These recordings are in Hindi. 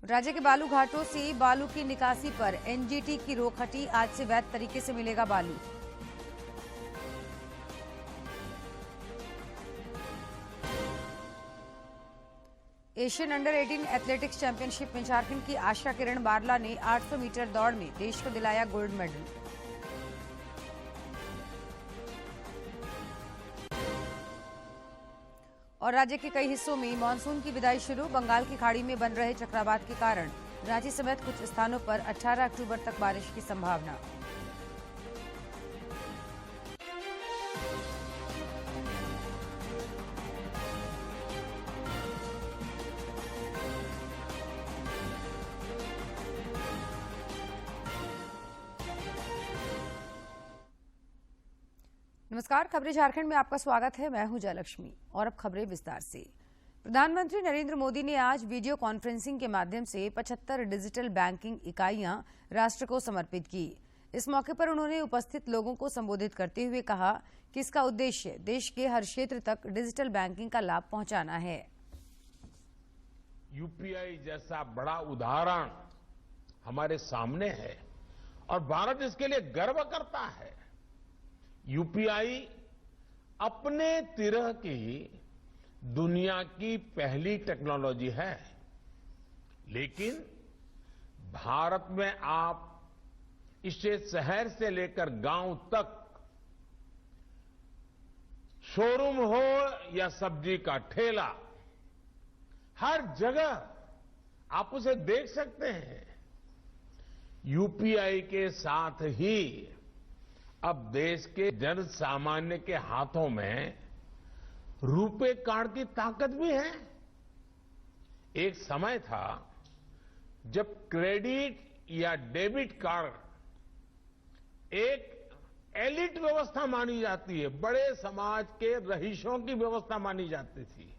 राज्य के बालू घाटों से बालू की निकासी पर एनजीटी की रोक हटी। आज से वैध तरीके से मिलेगा बालू। एशियन अंडर 18 एथलेटिक्स चैंपियनशिप में झारखंड की आशा किरण बारला ने 800 मीटर दौड़ में देश को दिलाया गोल्ड मेडल। और राज्य के कई हिस्सों में मानसून की विदाई शुरू। बंगाल की खाड़ी में बन रहे चक्रवात के कारण रांची समेत कुछ स्थानों पर 18 अक्टूबर तक बारिश की संभावना। नमस्कार, खबरें झारखंड में आपका स्वागत है। मैं हूं जयलक्ष्मी और अब खबरें विस्तार से। प्रधानमंत्री नरेंद्र मोदी ने आज वीडियो कॉन्फ्रेंसिंग के माध्यम से 75 डिजिटल बैंकिंग इकाइयां राष्ट्र को समर्पित की। इस मौके पर उन्होंने उपस्थित लोगों को संबोधित करते हुए कहा कि इसका उद्देश्य देश के हर क्षेत्र तक डिजिटल बैंकिंग का लाभ पहुंचाना है। यूपीआई जैसा बड़ा उदाहरण हमारे सामने है और भारत इसके लिए गर्व करता है। यूपीआई अपने तरह की दुनिया की पहली टेक्नोलॉजी है, लेकिन भारत में आप इसे शहर से लेकर गांव तक, शोरूम हो या सब्जी का ठेला, हर जगह आप उसे देख सकते हैं। यूपीआई के साथ ही अब देश के जन सामान्य के हाथों में रुपे कार्ड की ताकत भी है। एक समय था जब क्रेडिट या डेबिट कार्ड एक एलिट व्यवस्था मानी जाती है, बड़े समाज के रईसों की व्यवस्था मानी जाती थी।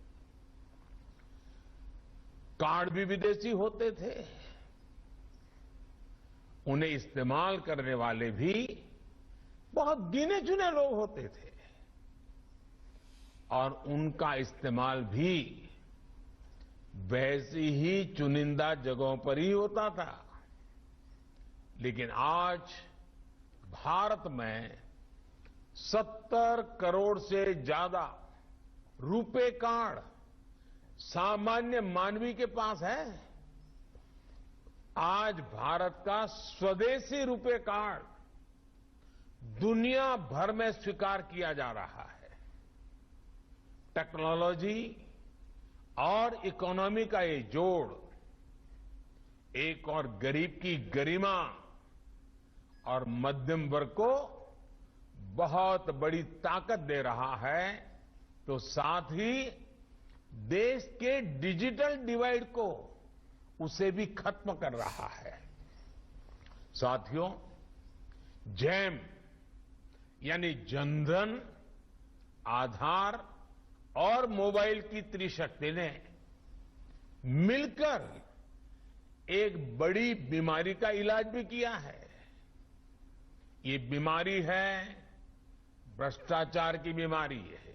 कार्ड भी विदेशी होते थे, उन्हें इस्तेमाल करने वाले भी बहुत गिने चुने लोग होते थे और उनका इस्तेमाल भी वैसी ही चुनिंदा जगहों पर ही होता था। लेकिन आज भारत में 70 करोड़ से ज्यादा रुपे कार्ड सामान्य मानवी के पास है। आज भारत का स्वदेशी रुपे कार्ड दुनिया भर में स्वीकार किया जा रहा है। टेक्नोलॉजी और इकोनॉमी का ये जोड़ एक और गरीब की गरिमा और मध्यम वर्ग को बहुत बड़ी ताकत दे रहा है, तो साथ ही देश के डिजिटल डिवाइड को उसे भी खत्म कर रहा है। साथियों, जैम यानी जनधन, आधार और मोबाइल की त्रिशक्ति ने मिलकर एक बड़ी बीमारी का इलाज भी किया है। ये बीमारी है भ्रष्टाचार की बीमारी है।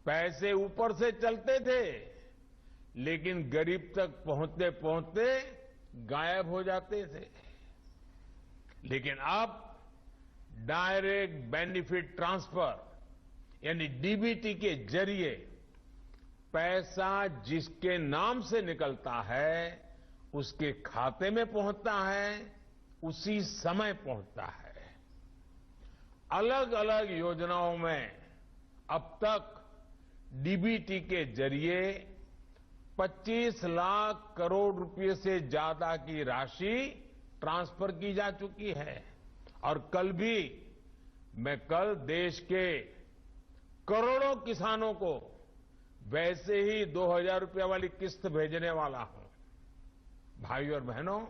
पैसे ऊपर से चलते थे, लेकिन गरीब तक पहुंचते पहुंचते गायब हो जाते थे। लेकिन अब डायरेक्ट बेनिफिट ट्रांसफर यानी डीबीटी के जरिए पैसा जिसके नाम से निकलता है उसके खाते में पहुंचता है, उसी समय पहुंचता है। अलग अलग योजनाओं में अब तक डीबीटी के जरिए 25 लाख करोड़ रुपए से ज्यादा की राशि ट्रांसफर की जा चुकी है। और कल भी मैं देश के करोड़ों किसानों को वैसे ही 2000 रुपये वाली किस्त भेजने वाला हूं। भाइयों और बहनों,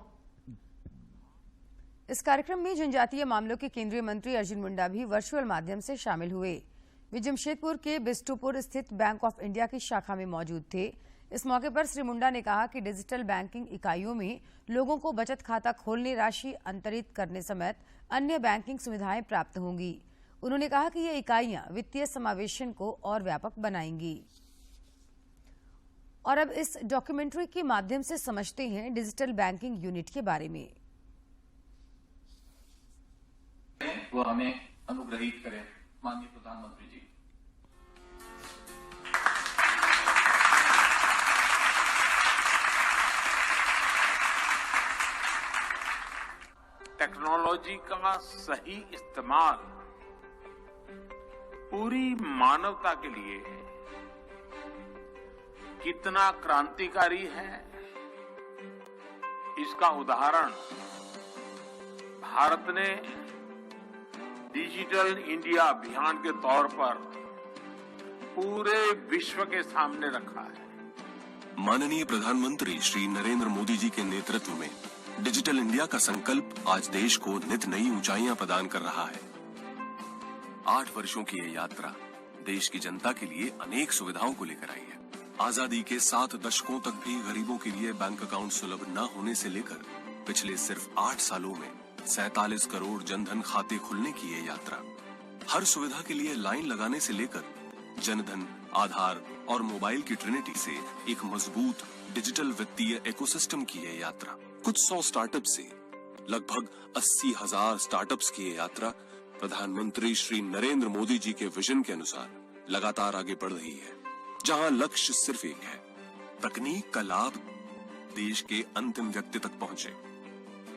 इस कार्यक्रम में जनजातीय मामलों के केंद्रीय मंत्री अर्जुन मुंडा भी वर्चुअल माध्यम से शामिल हुए। वे जमशेदपुर के बिष्टुपुर स्थित बैंक ऑफ इंडिया की शाखा में मौजूद थे। इस मौके पर श्री मुंडा ने कहा कि डिजिटल बैंकिंग इकाइयों में लोगों को बचत खाता खोलने, राशि अंतरित करने समेत अन्य बैंकिंग सुविधाएं प्राप्त होंगी। उन्होंने कहा कि ये इकाइयां वित्तीय समावेशन को और व्यापक बनाएंगी। और अब इस डॉक्यूमेंट्री के माध्यम से समझते हैं डिजिटल बैंकिंग यूनिट के बारे में। वो हमें अनुग्रहित करें माननीय प्रधानमंत्री जी। टेक्नोलॉजी का सही इस्तेमाल पूरी मानवता के लिए कितना क्रांतिकारी है, इसका उदाहरण भारत ने डिजिटल इंडिया अभियान के तौर पर पूरे विश्व के सामने रखा है। माननीय प्रधानमंत्री श्री नरेंद्र मोदी जी के नेतृत्व में डिजिटल इंडिया का संकल्प आज देश को नित नई ऊंचाइयां प्रदान कर रहा है। 8 वर्षों की यह यात्रा देश की जनता के लिए अनेक सुविधाओं को लेकर आई है। आजादी के 7 दशकों तक भी गरीबों के लिए बैंक अकाउंट सुलभ न होने से लेकर पिछले सिर्फ 8 सालों में 47 करोड़ जनधन खाते खुलने की ये यात्रा, हर सुविधा के लिए लाइन लगाने से लेकर जनधन, आधार और मोबाइल की ट्रिनिटी से एक मजबूत डिजिटल वित्तीय इकोसिस्टम की ये यात्रा, कुछ 100 स्टार्टअप से लगभग 80,000 स्टार्टअप्स की ये यात्रा प्रधानमंत्री श्री नरेंद्र मोदी जी के विजन के अनुसार लगातार आगे बढ़ रही है, जहां लक्ष्य सिर्फ एक है, तकनीक का लाभ देश के अंतिम व्यक्ति तक पहुंचे।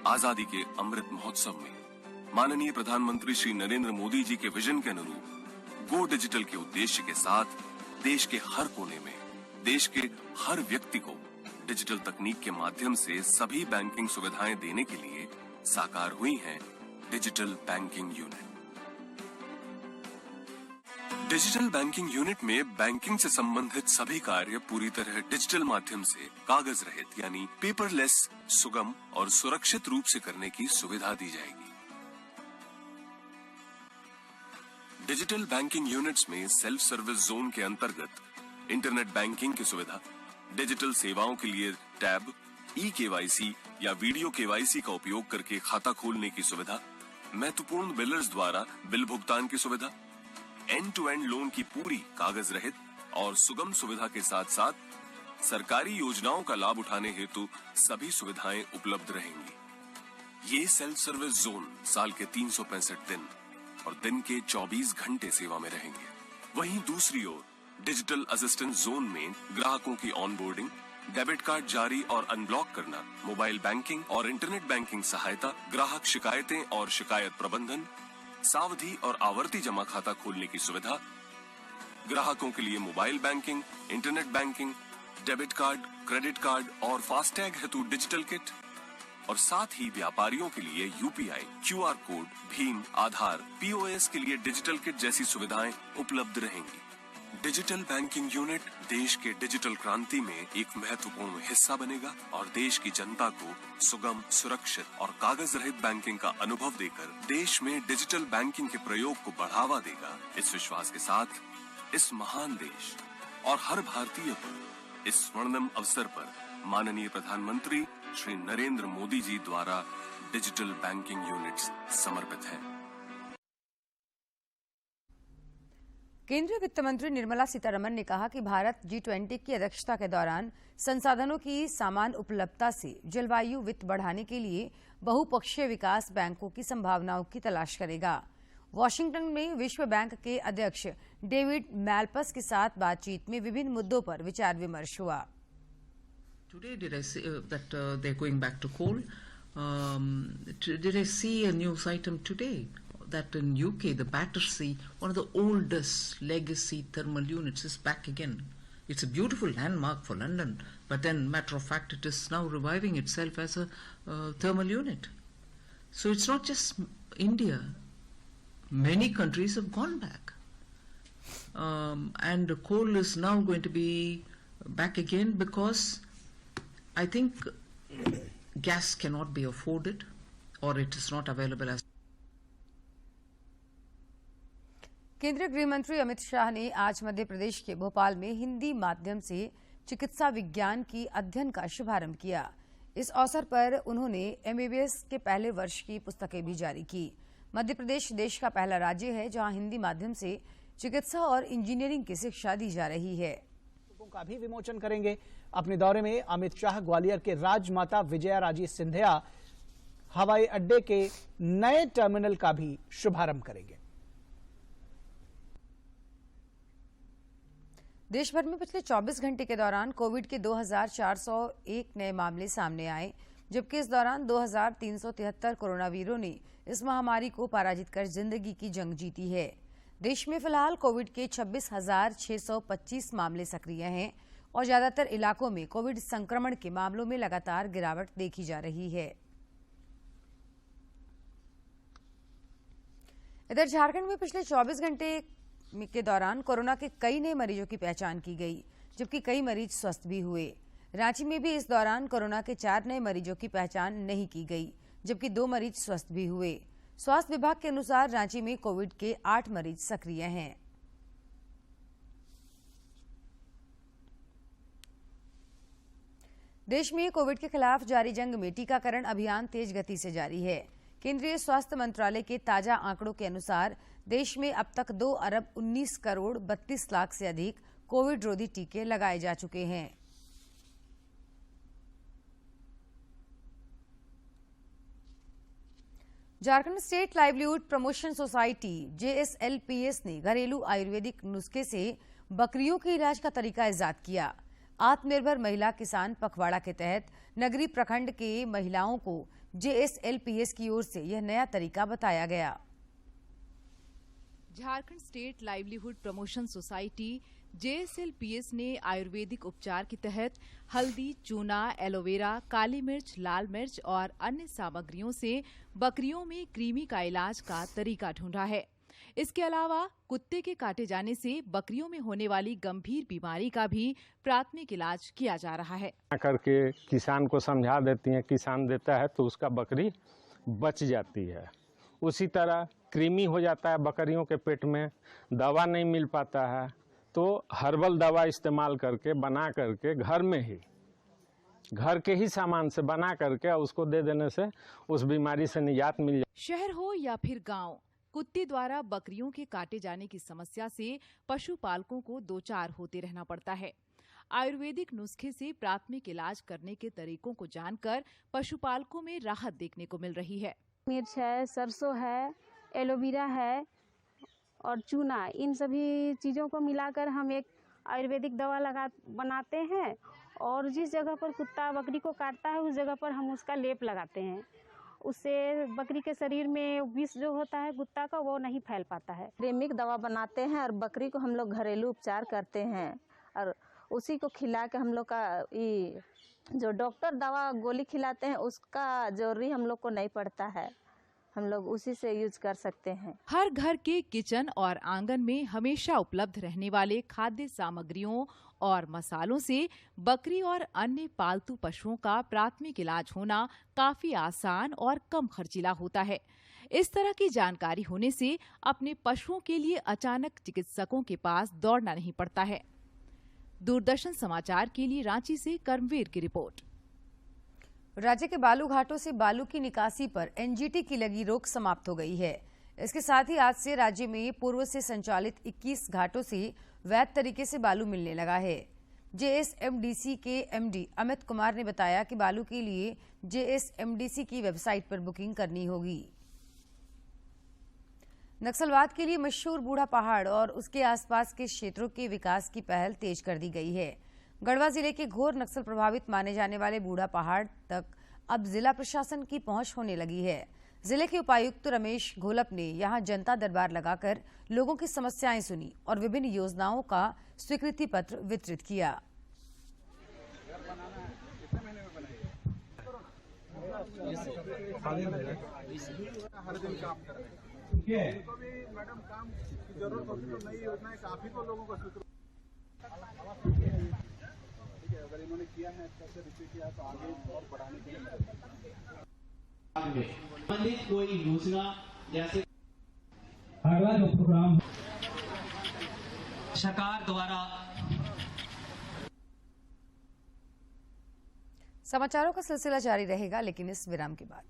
आजादी के अमृत महोत्सव में माननीय प्रधानमंत्री श्री नरेंद्र मोदी जी के विजन के अनुरूप गो डिजिटल के उद्देश्य के साथ देश के हर कोने में देश के हर व्यक्ति को डिजिटल तकनीक के माध्यम से सभी बैंकिंग सुविधाएं देने के लिए साकार हुई है digital banking unit. Digital banking unit में बैंकिंग से संबंधित सभी कार्य पूरी तरह डिजिटल माध्यम से कागज रहित यानी पेपरलेस, सुगम और सुरक्षित रूप से करने की सुविधा दी जाएगी। डिजिटल बैंकिंग यूनिट्स में सेल्फ सर्विस जोन के अंतर्गत इंटरनेट बैंकिंग की सुविधा, डिजिटल सेवाओं के लिए टैब, ई-केवाईसी या वीडियो केवाईसी का उपयोग करके खाता खोलने की सुविधा, महत्वपूर्ण बिलर्स द्वारा बिल भुगतान की सुविधा, एंड टू एंड लोन की पूरी कागज रहित और सुगम सुविधा के साथ साथ सरकारी योजनाओं का लाभ उठाने हेतु सभी सुविधाएं उपलब्ध रहेंगी। ये सेल्फ सर्विस जोन साल के 365 दिन और दिन के 24 घंटे सेवा में रहेंगे। वहीं दूसरी ओर डिजिटल असिस्टेंस जोन में ग्राहकों की ऑनबोर्डिंग, डेबिट कार्ड जारी और अनब्लॉक करना, मोबाइल बैंकिंग और इंटरनेट बैंकिंग सहायता, ग्राहक शिकायतें और शिकायत प्रबंधन, सावधि और आवर्ती जमा खाता खोलने की सुविधा, ग्राहकों के लिए mobile banking, internet banking, debit card, credit card और फास्टैग हेतु डिजिटल किट और साथ ही व्यापारियों के लिए यूपीआई, क्यूआर कोड, भीम, आधार, पीओएस के लिए डिजिटल किट जैसी सुविधाएं उपलब्ध रहेंगी। डिजिटल बैंकिंग यूनिट देश के डिजिटल क्रांति में एक महत्वपूर्ण हिस्सा बनेगा और देश की जनता को सुगम, सुरक्षित और कागज रहित बैंकिंग का अनुभव देकर देश में डिजिटल बैंकिंग के प्रयोग को बढ़ावा देगा। इस विश्वास के साथ इस महान देश और हर भारतीय पर इस स्वर्णिम अवसर पर माननीय प्रधानमंत्री श्री नरेंद्र मोदी जी द्वारा डिजिटल बैंकिंग यूनिट्स समर्पित है। केंद्रीय वित्त मंत्री निर्मला सीतारमण ने कहा कि भारत G20 की अध्यक्षता के दौरान संसाधनों की समान उपलब्धता से जलवायु वित्त बढ़ाने के लिए बहुपक्षीय विकास बैंकों की संभावनाओं की तलाश करेगा। वॉशिंगटन में विश्व बैंक के अध्यक्ष डेविड मैल्पस के साथ बातचीत में विभिन्न मुद्दों पर विचार विमर्श हुआ। Today, did I see that they're going back to coal? Did I see a news item today that in UK, the Battersea, one of the oldest legacy thermal units, is back again? It's a beautiful landmark for London, but then, matter of fact, it is now reviving itself as a thermal unit. So it's not just India. Many countries have gone back. And coal is now going to be back again because I think gas cannot be afforded or it is not available as. केंद्रीय गृह मंत्री अमित शाह ने आज मध्य प्रदेश के भोपाल में हिंदी माध्यम से चिकित्सा विज्ञान की अध्ययन का शुभारंभ किया। इस अवसर पर उन्होंने MBBS के पहले वर्ष की पुस्तकें भी जारी की। मध्य प्रदेश देश का पहला राज्य है जहां हिंदी माध्यम से चिकित्सा और इंजीनियरिंग की शिक्षा दी जा रही है। এবং का भी विमोचन करेंगे। अपने दौरे में अमित शाह ग्वालियर के राजमाता विजया राजे सिंधिया हवाई अड्डे के नए टर्मिनल का भी शुभारंभ करेंगे। देश भर में पिछले 24 घंटे के दौरान कोविड के 2401 नए मामले सामने आए, जबकि इस दौरान 2373 कोरोना वीरों ने इस महामारी को पराजित कर जिंदगी की जंग जीती है। देश में फिलहाल कोविड के 26,625 मामले सक्रिय हैं और ज्यादातर इलाकों में कोविड संक्रमण के मामलों में लगातार गिरावट देखी जा रही है। इधर झारखंड में पिछले 24 घंटे के दौरान कोरोना के कई नए मरीजों की पहचान की गई, जबकि कई मरीज स्वस्थ भी हुए। रांची में भी इस दौरान कोरोना के 4 नए मरीजों की पहचान नहीं की गई, जबकि 2 मरीज स्वस्थ भी हुए। स्वास्थ्य विभाग के अनुसार रांची में कोविड के 8 मरीज सक्रिय हैं। देश में कोविड के खिलाफ जारी जंग में टीकाकरण अभियान तेज गति से जारी है। केंद्रीय स्वास्थ्य मंत्रालय के ताजा आंकड़ों के अनुसार देश में अब तक 2 अरब 19 करोड़ 32 लाख से अधिक कोविड रोधी टीके लगाए जा चुके हैं। Jharkhand state livelihood promotion society JSLPS ने घरेलू आयुर्वेदिक नुस्खे से बकरियों के इलाज का तरीका इजाद किया। आत्मनिर्भर महिला किसान पखवाड़ा के तहत नगरी प्रखंड के महिलाओं को JSLPS की ओर से यह नया तरीका बताया गया। Jharkhand state livelihood promotion society JSLPS ने आयुर्वेदिक उपचार के तहत हल्दी, चूना, एलोवेरा, काली मिर्च, लाल मिर्च और अन्य सामग्रियों से बकरियों में कृमि का इलाज का तरीका ढूंढा है। इसके अलावा कुत्ते के काटे जाने से बकरियों में होने वाली गंभीर बीमारी का भी प्राथमिक इलाज किया जा रहा है। करके किसान को समझा देती हैं, किसान देता है तो उसका बकरी बच जाती है। उसी तरह कृमि हो जाता है बकरियों के पेट में, दवा नहीं मिल पाता है तो हर्बल दवा इस्तेमाल करके बना करके घर में ही घर के ही सामान से बना करके उसको दे देने से उस बीमारी से निजात मिल जाती है। शहर हो या फिर गांव, कुत्ते द्वारा बकरियों के काटे जाने की समस्या से पशुपालकों को दो चार होते रहना पड़ता है। आयुर्वेदिक नुस्खे से प्राथमिक इलाज करने के तरीकों को जानकर पशुपालकों में राहत देखने को मिल रही है। मिर्च है, सरसों है, एलोवेरा है और चूना, इन सभी चीज़ों को मिलाकर हम एक आयुर्वेदिक दवा बनाते हैं और जिस जगह पर कुत्ता बकरी को काटता है उस जगह पर हम उसका लेप लगाते हैं। उससे बकरी के शरीर में विष जो होता है कुत्ता का वो नहीं फैल पाता है। कृमिक दवा बनाते हैं और बकरी को हम लोग घरेलू उपचार करते हैं और उसी को खिला के हम लोग का ये जो डॉक्टर दवा गोली खिलाते हैं उसका जरूरी हम लोग को नहीं पड़ता है, हम लोग उसी से यूज कर सकते हैं। हर घर के किचन और आंगन में हमेशा उपलब्ध रहने वाले खाद्य सामग्रियों और मसालों से बकरी और अन्य पालतू पशुओं का प्राथमिक इलाज होना काफी आसान और कम खर्चीला होता है। इस तरह की जानकारी होने से अपने पशुओं के लिए अचानक चिकित्सकों के पास दौड़ना नहीं पड़ता है। दूरदर्शन समाचार के लिए रांची से कर्मवीर की रिपोर्ट। राज्य के बालू घाटों से बालू की निकासी पर NGT की लगी रोक समाप्त हो गई है। इसके साथ ही आज से राज्य में पूर्व से संचालित 21 घाटों से वैध तरीके से बालू मिलने लगा है। JSMDC के MD अमित कुमार ने बताया कि बालू के लिए JSMDC की वेबसाइट पर बुकिंग करनी होगी। नक्सलवाद के लिए मशहूर बूढ़ा पहाड़ और उसके आसपास के क्षेत्रों के विकास की पहल तेज कर दी गई है। गढ़वा जिले के घोर नक्सल प्रभावित माने जाने वाले बूढ़ा पहाड़ तक अब जिला प्रशासन की पहुंच होने लगी है। जिले के उपायुक्त रमेश घोलप ने यहां जनता दरबार लगाकर लोगों की समस्याएं सुनी और विभिन्न योजनाओं का स्वीकृति पत्र वितरित किया। अगर इन्होंने किया है कैसे रिपीट किया तो आगे और बढ़ाने के लिए कोई योजना जैसे अगला जो प्रोग्राम सरकार द्वारा। समाचारों का सिलसिला जारी रहेगा, लेकिन इस विराम के बाद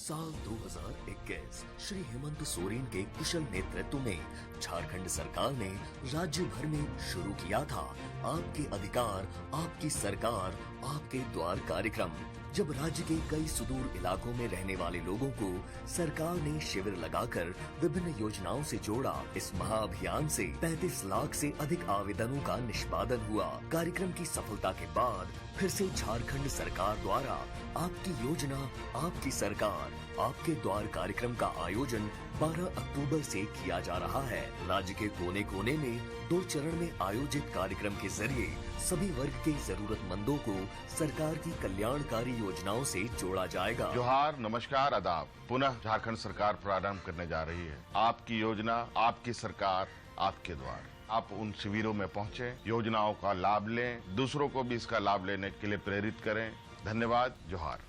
साल 2021 श्री हेमंत सोरेन के कुशल नेतृत्व में झारखंड सरकार ने राज्य भर में शुरू किया था आपके अधिकार आपकी सरकार आपके द्वार कार्यक्रम। जब राज्य के कई सुदूर इलाकों में रहने वाले लोगों को सरकार ने शिविर लगाकर विभिन्न योजनाओं से जोड़ा, इस महाअभियान से 35 लाख से अधिक आवेदनों का निष्पादन हुआ। कार्यक्रम की सफलता के बाद फिर से झारखंड सरकार द्वारा आपकी योजना आपकी सरकार आपके द्वार कार्यक्रम का आयोजन 12 अक्टूबर से किया जा रहा है। राज्य के कोने कोने में 2 चरण में आयोजित कार्यक्रम के जरिए सभी वर्ग के जरूरतमंदों को सरकार की कल्याणकारी योजनाओं से जोड़ा जाएगा। जोहार, नमस्कार, आदाब। पुनः झारखंड सरकार प्रारंभ करने जा रही है आपकी योजना आपकी सरकार आपके द्वार। आप उन शिविरों में पहुंचे, योजनाओं का लाभ लें, दूसरों को भी इसका लाभ लेने के लिए प्रेरित करें। धन्यवाद। जोहार।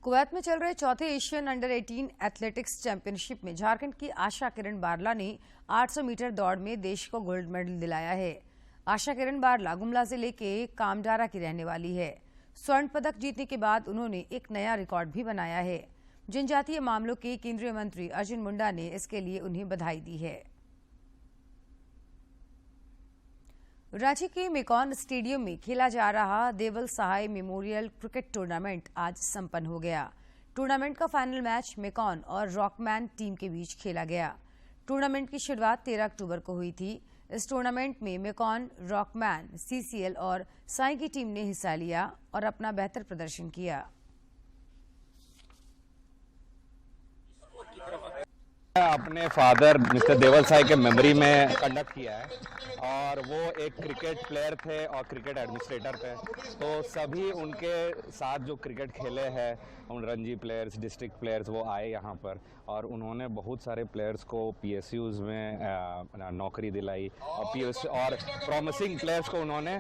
कुवैत में चल रहे चौथे एशियन अंडर 18 एथलेटिक्स चैंपियनशिप में झारखंड की आशा किरण बारला ने 800 मीटर दौड़ में देश को गोल्ड मेडल दिलाया है। आशा किरण बारला गुमला जिले के कामडारा की रहने वाली है। स्वर्ण पदक जीतने के बाद उन्होंने एक नया रिकॉर्ड भी बनाया है। जनजातीय मामलों के केंद्रीय मंत्री अर्जुन मुंडा ने इसके लिए उन्हें बधाई दी है। रांची के मेकॉन स्टेडियम में खेला जा रहा देवल सहाय मेमोरियल क्रिकेट टूर्नामेंट आज संपन्न हो गया। टूर्नामेंट का फाइनल मैच मेकॉन और रॉकमैन टीम के बीच खेला गया। टूर्नामेंट की शुरुआत 13 अक्टूबर को हुई थी। इस टूर्नामेंट में मेकॉन, रॉकमैन, सीसीएल और साई की टीम ने हिस्सा लिया और अपना बेहतर प्रदर्शन किया। अपने फादर मिस्टर देवल साई के मेमोरी में कंडक्ट किया है और वो एक क्रिकेट प्लेयर थे और क्रिकेट एडमिनिस्ट्रेटर थे, तो सभी उनके साथ जो क्रिकेट खेले हैं उन रणजी प्लेयर्स, डिस्ट्रिक्ट प्लेयर्स, वो आए यहाँ पर और उन्होंने बहुत सारे प्लेयर्स को पीएसयूज में नौकरी दिलाई और प्रॉमिसिंग प्लेयर्स को उन्होंने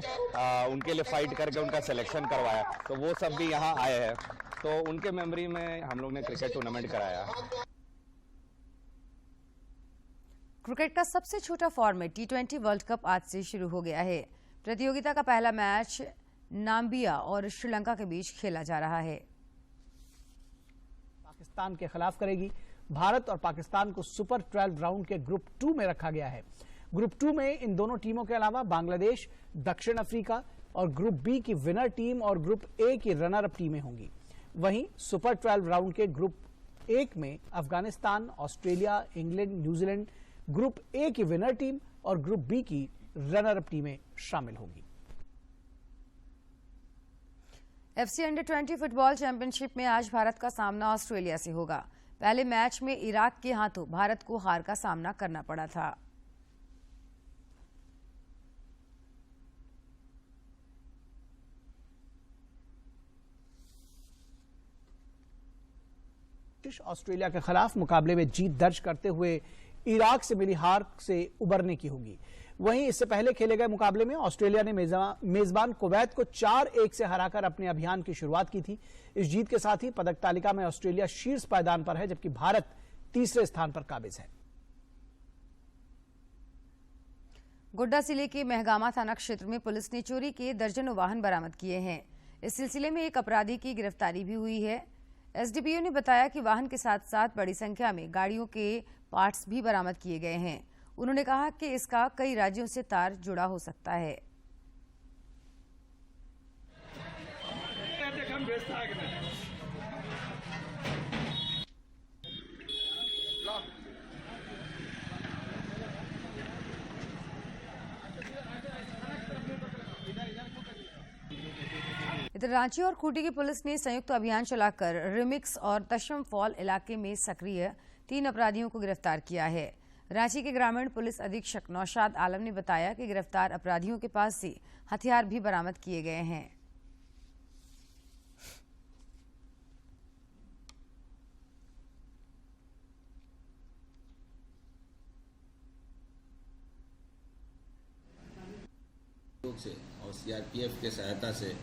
उनके लिए फाइट करके उनका सिलेक्शन करवाया, तो वो सब भी यहाँ आए हैं। तो उनके मेमोरी में हम लोग ने क्रिकेट टूर्नामेंट कराया। क्रिकेट का सबसे छोटा फॉर्मेट T20 वर्ल्ड कप आज से शुरू हो गया है। प्रतियोगिता का पहला मैच नाम्बिया और श्रीलंका के बीच खेला जा रहा है। पाकिस्तान के खिलाफ करेगी। भारत और पाकिस्तान को सुपर 12 राउंड के ग्रुप 2 में रखा गया है। ग्रुप 2 में इन दोनों टीमों के अलावा बांग्लादेश, दक्षिण अफ्रीका और ग्रुप बी की विनर टीम और ग्रुप ए की रनर अप टीमें होंगी। वहीं सुपर 12 राउंड के ग्रुप 1 में Afghanistan, Australia, England, New Zealand group A की विनर टीम और ग्रुप बी की रनर अप टीमें शामिल होंगी। एफसी अंडर 20 फुटबॉल चैंपियनशिप में आज भारत का सामना ऑस्ट्रेलिया से होगा। पहले मैच में इराक के हाथों भारत को हार का सामना करना पड़ा था। ऑस्ट्रेलिया के खिलाफ मुकाबले में जीत दर्ज करते हुए इराक से मिली हार से उबरने की होगी। वहीं इससे पहले खेले गए मुकाबले में ऑस्ट्रेलिया ने मेजबान कुवैत को 4-1 से हराकर अपने अभियान की शुरुआत की थी। इस जीत के साथ ही पदक तालिका में ऑस्ट्रेलिया शीर्ष पायदान पर है, जबकि भारत तीसरे स्थान पर काबिज है। गोड्डा जिले के महगामा थाना क्षेत्र में पुलिस ने चोरी के दर्जनों वाहन बरामद किए हैं। इस सिलसिले में एक अपराधी की गिरफ्तारी भी हुई है। एसडीपीओ ने बताया कि वाहन के साथ साथ बड़ी संख्या में गाड़ियों के पार्ट्स भी बरामद किए गए हैं। उन्होंने कहा कि इसका कई राज्यों से तार जुड़ा हो सकता है। इधर रांची और खूंटी की पुलिस ने संयुक्त अभियान चलाकर रिमिक्स और तशम फॉल इलाके में सक्रिय 3 अपराधियों को गिरफ्तार किया है। रांची के ग्रामीण पुलिस अधीक्षक नौशाद आलम ने बताया कि गिरफ्तार अपराधियों के पास से हथियार भी बरामद किए गए हैं। और सीआरपीएफ के सहायता से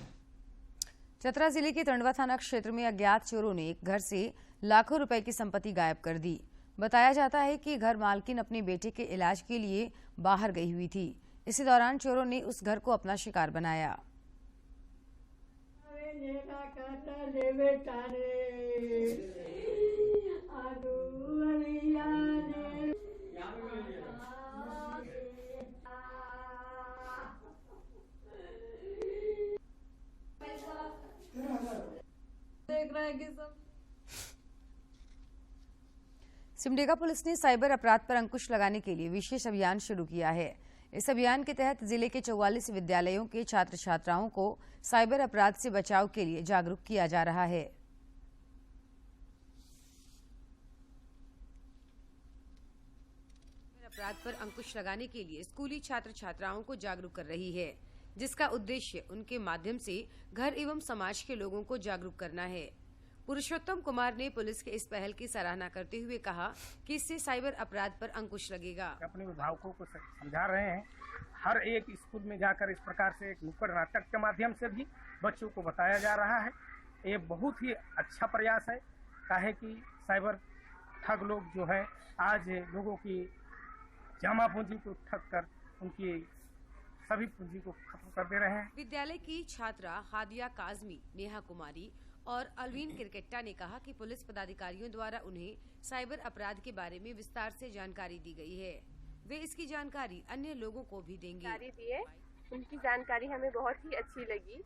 चतरा जिले के टंडवा थाना क्षेत्र में अज्ञात चोरों ने एक घर से लाखों रुपए की संपत्ति गायब कर दी। बताया जाता है कि घर मालकिन अपने बेटे के इलाज के लिए बाहर गई हुई थी। इसी दौरान चोरों ने उस घर को अपना शिकार बनाया। सिमडेगा पुलिस ने साइबर अपराध पर अंकुश लगाने के लिए विशेष अभियान शुरू किया है। इस अभियान के तहत जिले के 44 विद्यालयों के छात्र छात्राओं को साइबर अपराध से बचाव के लिए जागरूक किया जा रहा है। अपराध पर अंकुश लगाने के लिए स्कूली छात्र छात्राओं को जागरूक कर रही है, जिसका उद्देश्य उनके माध्यम से घर एवं समाज के लोगों को जागरूक करना है। पुरुषोत्तम कुमार ने पुलिस के इस पहल की सराहना करते हुए कहा कि इससे साइबर अपराध पर अंकुश लगेगा। अपने अभिभावकों को समझा रहे हैं, हर एक स्कूल में जाकर इस प्रकार से एक नुक्कड़ नाटक के माध्यम से भी बच्चों को बताया जा रहा है। ये बहुत ही अच्छा प्रयास है, काहे कि साइबर ठग लोग जो है आज लोगों की जमा पूंजी को ठग कर उनकी सभी पूंजी को खत्म कर दे रहे हैं। विद्यालय की छात्रा हादिया काजमी, नेहा कुमारी और अलवीन क्रिकेटा ने कहा कि पुलिस पदाधिकारियों द्वारा उन्हें साइबर अपराध के बारे में विस्तार से जानकारी दी गई है। वे इसकी जानकारी अन्य लोगों को भी देंगे। उनकी जानकारी हमें बहुत ही अच्छी लगी।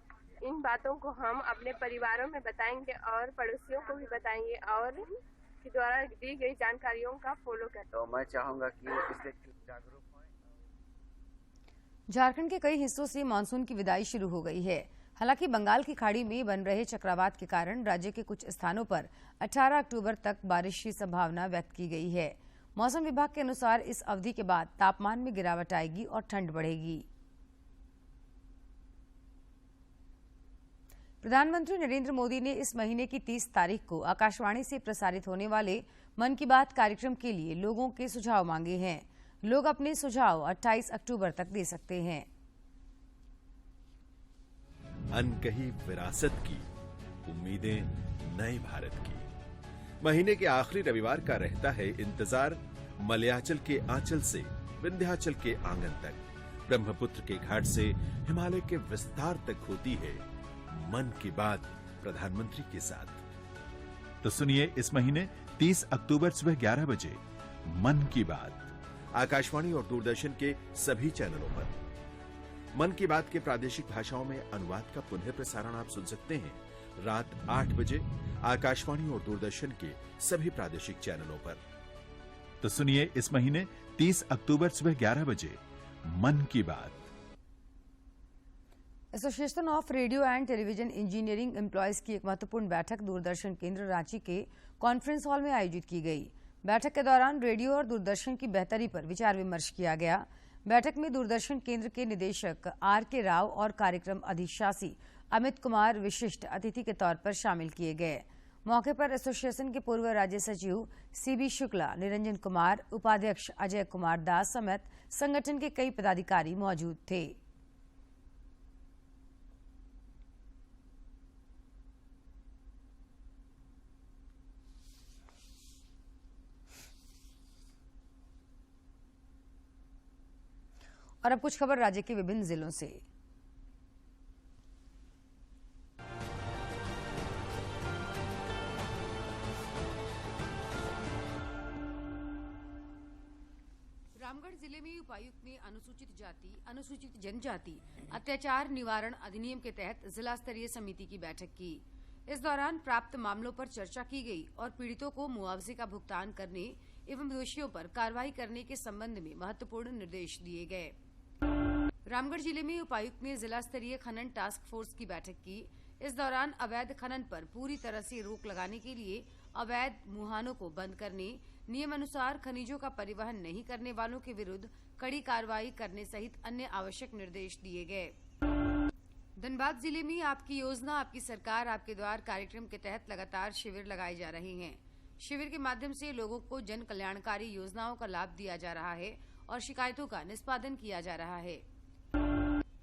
इन बातों को हम अपने परिवारों में बताएंगे और पड़ोसियों को भी बताएंगे और के द्वारा दी गई जानकारियों का फॉलो करें। तो मैं चाहूँगा कि इससे जागरूक हों। झारखंड के कई हिस्सों से मानसून की विदाई शुरू हो गई है। हालांकि बंगाल की खाड़ी में बन रहे चक्रवात के कारण राज्य के कुछ स्थानों पर 18 अक्टूबर तक बारिश की संभावना व्यक्त की गई है। मौसम विभाग के अनुसार इस अवधि के बाद तापमान में गिरावट आएगी और ठंड बढ़ेगी। प्रधानमंत्री नरेंद्र मोदी ने इस महीने की 30 तारीख को आकाशवाणी से प्रसारित होने वाले मन की बात कार्यक्रम के लिए लोगों के सुझाव मांगे हैं। लोग अपने सुझाव 28 अक्टूबर तक दे सकते हैं। अनकही विरासत की उम्मीदें नए भारत की। महीने के आखिरी रविवार का रहता है इंतजार मलयाचल के आंचल से विंध्याचल के आंगन तक, ब्रह्मपुत्र के घाट से हिमालय के विस्तार तक होती है मन की बात प्रधानमंत्री के साथ। तो सुनिए इस महीने 30 अक्टूबर सुबह 11 बजे मन की बात आकाशवाणी और दूरदर्शन के सभी चैनलों पर। मन की बात के प्रादेशिक भाषाओं में अनुवाद का पुनः प्रसारण आप सुन सकते हैं रात 8 बजे आकाशवाणी और दूरदर्शन के सभी प्रादेशिक चैनलों पर। तो सुनिए इस महीने 30 अक्टूबर सुबह 11 बजे मन की बात। Association of radio and television engineering employees की एक महत्वपूर्ण बैठक दूरदर्शन केंद्र रांची के कॉन्फ्रेंस हॉल में आयोजित की गई। बैठक के दौरान रेडियो और दूरदर्शन की बेहतरी पर विचार विमर्श किया गया। बैठक में दूरदर्शन केंद्र के निदेशक आर.के. राव और कार्यक्रम अधिशासी अमित कुमार विशिष्ट अतिथि के तौर पर शामिल किए गए। मौके पर एसोसिएशन के पूर्व राज्य सचिव सी.बी. शुक्ला, निरंजन कुमार, उपाध्यक्ष अजय कुमार दास समेत संगठन के कई पदाधिकारी मौजूद थे। और अब कुछ खबर राज्य के विभिन्न जिलों से। रामगढ़ जिले में उपायुक्त ने अनुसूचित जाति, अनुसूचित जनजाति अत्याचार निवारण अधिनियम के तहत जिला स्तरीय समिति की बैठक की। इस दौरान प्राप्त मामलों पर चर्चा की गई और पीड़ितों को मुआवजे का भुगतान करने एवं दोषियों पर कार्रवाई करने के संबंध में महत्वपूर्ण निर्देश दिए गए। रामगढ़ जिले में उपायुक्त ने जिला स्तरीय खनन टास्क फोर्स की बैठक की। इस दौरान अवैध खनन पर पूरी तरह से रोक लगाने के लिए अवैध मुहानों को बंद करने, नियम अनुसार खनिजों का परिवहन नहीं करने वालों के विरुद्ध कड़ी कार्रवाई करने सहित अन्य आवश्यक निर्देश दिए गए। धनबाद जिले में आपकी योजना आपकी सरकार आपके द्वार कार्यक्रम के तहत लगातार शिविर लगाए जा रहे हैं। शिविर के माध्यम से लोगों को जन कल्याणकारी योजनाओं का लाभ दिया जा रहा है और शिकायतों का निष्पादन किया जा रहा है।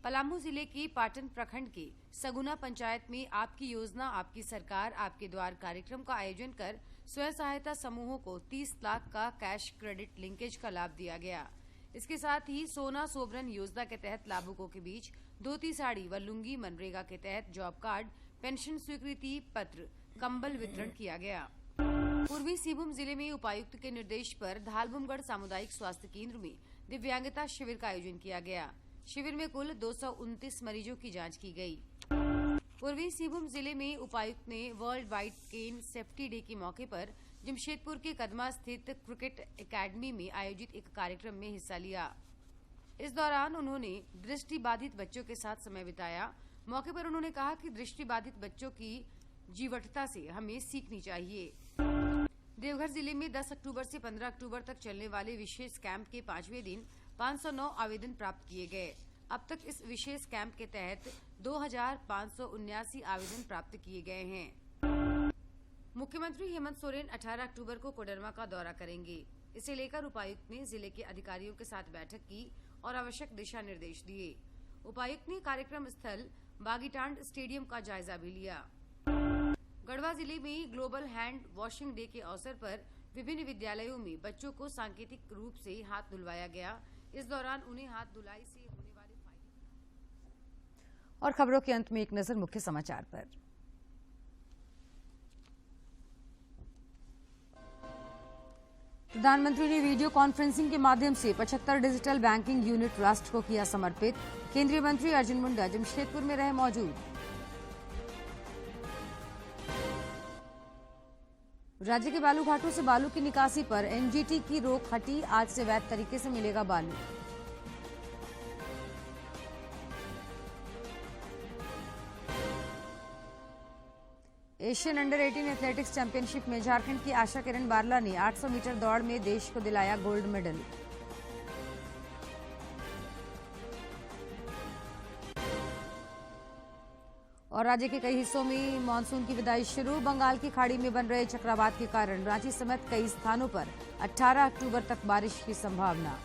पलामू जिले के पाटन प्रखंड के सगुना पंचायत में आपकी योजना आपकी सरकार आपके द्वार कार्यक्रम का आयोजन कर स्वयं सहायता समूहों को 30 लाख का कैश क्रेडिट लिंकेज का लाभ दिया गया। इसके साथ ही सोना सोबरन योजना के तहत लाभुकों के बीच धोती साड़ी व लुंगी, मनरेगा के तहत जॉब कार्ड, पेंशन स्वीकृति पत्र, कंबल वितरण किया गया। पूर्वी सिंहभूम जिले में उपायुक्त के निर्देश पर धालबुमगढ़ सामुदायिक स्वास्थ्य केंद्र में दिव्यांगता शिविर का आयोजन किया गया। शिविर में कुल 229 मरीजों की जांच की गई। पूर्वी सिंहभूम जिले में उपायुक्त ने वर्ल्ड वाइड केन सेफ्टी डे के मौके पर जमशेदपुर के कदमा स्थित क्रिकेट एकेडमी में आयोजित एक कार्यक्रम में हिस्सा लिया। इस दौरान उन्होंने दृष्टिबाधित बच्चों के साथ समय बिताया। मौके पर उन्होंने कहा कि दृष्टिबाधित बच्चों की जीवटता से हमें सीखनी चाहिए। देवघर जिले में 10 अक्टूबर से 15 अक्टूबर तक चलने वाले विशेष कैंप के 5वें दिन 509 आवेदन प्राप्त किए गए। अब तक इस विशेष कैंप के तहत 2579 आवेदन प्राप्त किए गए हैं। मुख्यमंत्री हेमंत सोरेन 18 अक्टूबर को कोडरमा का दौरा करेंगे। इसे लेकर उपायुक्त ने जिले के अधिकारियों के साथ बैठक की और आवश्यक दिशा निर्देश दिए। उपायुक्त ने कार्यक्रम स्थल बागीटांड स्टेडियम का जायजा भी लिया। गढ़वा जिले में ग्लोबल हैंड वॉशिंग डे के अवसर पर विभिन्न विद्यालयों में बच्चों को सांकेतिक रूप से हाथ धुलवाया गया। इस दौरान उन्हें हाथ धुलाई से होने वाले फायदे। और खबरों के अंत में एक नजर मुख्य समाचार पर। प्रधानमंत्री ने वीडियो कॉन्फ्रेंसिंग के माध्यम से 75 डिजिटल बैंकिंग यूनिट राष्ट्र को किया समर्पित। केंद्रीय मंत्री अर्जुन मुंडा जमशेदपुर में रहे मौजूद। राज्य के बालू घाटों से बालू की निकासी पर एनजीटी की रोक हटी। आज से वैध तरीके से मिलेगा बालू। एशियन अंडर 18 एथलेटिक्स चैंपियनशिप में झारखंड की आशा किरण बारला ने 800 मीटर दौड़ में देश को दिलाया गोल्ड मेडल। और राज्य के कई हिस्सों में मानसून की विदाई शुरू। बंगाल की खाड़ी में बन रहे चक्रवात के कारण रांची समेत कई स्थानों पर 18 अक्टूबर तक बारिश की संभावना।